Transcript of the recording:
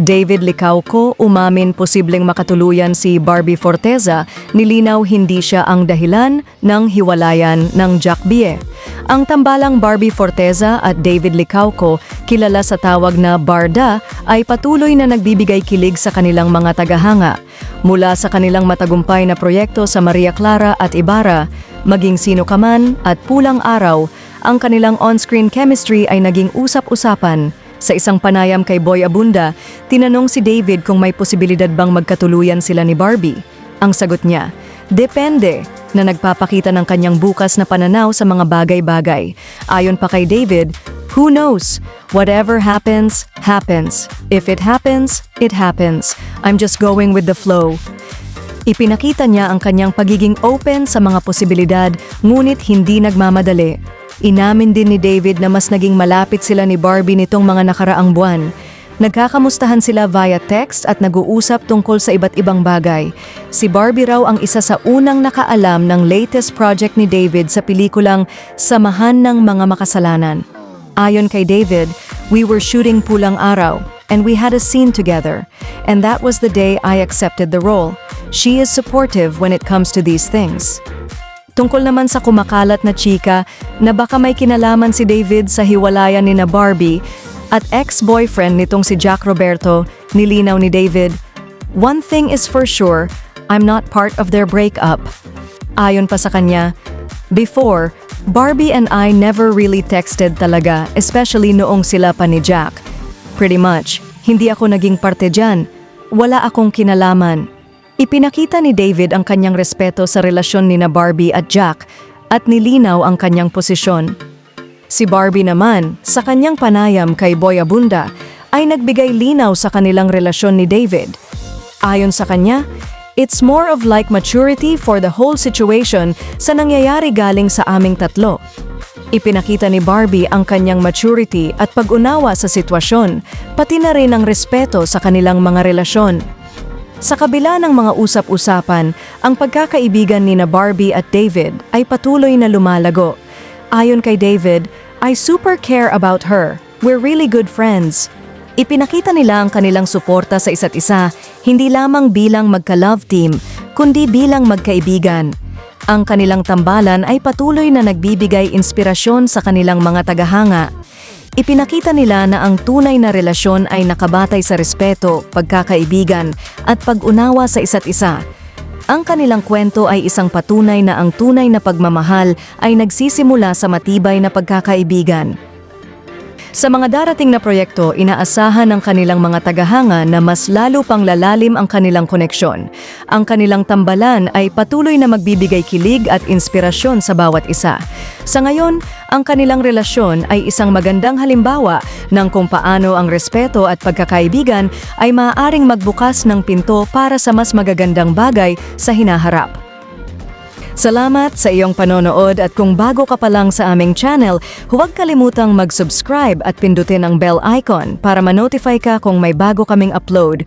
David Licauco umamin posibleng makatuluyan si Barbie Forteza, nilinaw hindi siya ang dahilan ng hiwalayan ng Jack Bie. Ang tambalang Barbie Forteza at David Licauco, kilala sa tawag na Barda, ay patuloy na nagbibigay kilig sa kanilang mga tagahanga. Mula sa kanilang matagumpay na proyekto sa Maria Clara at Ibarra, maging Sino Ka Man at Pulang Araw, ang kanilang on-screen chemistry ay naging usap-usapan. Sa isang panayam kay Boy Abunda, tinanong si David kung may posibilidad bang magkatuluyan sila ni Barbie. Ang sagot niya, depende, na nagpapakita ng kanyang bukas na pananaw sa mga bagay-bagay. Ayon pa kay David, who knows? Whatever happens, happens. If it happens, it happens. I'm just going with the flow. Ipinakita niya ang kanyang pagiging open sa mga posibilidad, ngunit hindi nagmamadali. Inamin din ni David na mas naging malapit sila ni Barbie nitong mga nakaraang buwan. Nagkakamustahan sila via text at nag-uusap tungkol sa iba't ibang bagay. Si Barbie raw ang isa sa unang nakaalam ng latest project ni David sa pelikulang Samahan ng Mga Makasalanan. Ayon kay David, we were shooting Pulang Araw and we had a scene together. And that was the day I accepted the role. She is supportive when it comes to these things. Tungkol naman sa kumakalat na chika na baka may kinalaman si David sa hiwalayan ni na Barbie at ex-boyfriend nitong si Jack Roberto, nilinaw ni David, "One thing is for sure, I'm not part of their breakup." Ayon pa sa kanya, "Before, Barbie and I never really texted talaga, especially noong sila pa ni Jack. Pretty much, hindi ako naging parte dyan. Wala akong kinalaman." Ipinakita ni David ang kanyang respeto sa relasyon ni na Barbie at Jack at nilinaw ang kanyang posisyon. Si Barbie naman, sa kanyang panayam kay Boy Abunda, ay nagbigay linaw sa kanilang relasyon ni David. Ayon sa kanya, it's more of like maturity for the whole situation sa nangyayari galing sa aming tatlo. Ipinakita ni Barbie ang kanyang maturity at pag-unawa sa sitwasyon, pati na rin ang respeto sa kanilang mga relasyon. Sa kabila ng mga usap-usapan, ang pagkakaibigan ni na Barbie at David ay patuloy na lumalago. Ayon kay David, I super care about her. We're really good friends. Ipinakita nila ang kanilang suporta sa isa't isa, hindi lamang bilang magka-love team, kundi bilang magkaibigan. Ang kanilang tambalan ay patuloy na nagbibigay inspirasyon sa kanilang mga tagahanga. Ipinakita nila na ang tunay na relasyon ay nakabatay sa respeto, pagkakaibigan, at pag-unawa sa isa't isa. Ang kanilang kwento ay isang patunay na ang tunay na pagmamahal ay nagsisimula sa matibay na pagkakaibigan. Sa mga darating na proyekto, inaasahan ng kanilang mga tagahanga na mas lalo pang lalalim ang kanilang koneksyon. Ang kanilang tambalan ay patuloy na magbibigay kilig at inspirasyon sa bawat isa. Sa ngayon, ang kanilang relasyon ay isang magandang halimbawa ng kung paano ang respeto at pagkakaibigan ay maaaring magbukas ng pinto para sa mas magagandang bagay sa hinaharap. Salamat sa iyong panonood at kung bago ka pa lang sa aming channel, huwag kalimutang mag-subscribe at pindutin ang bell icon para ma-notify ka kung may bago kaming upload.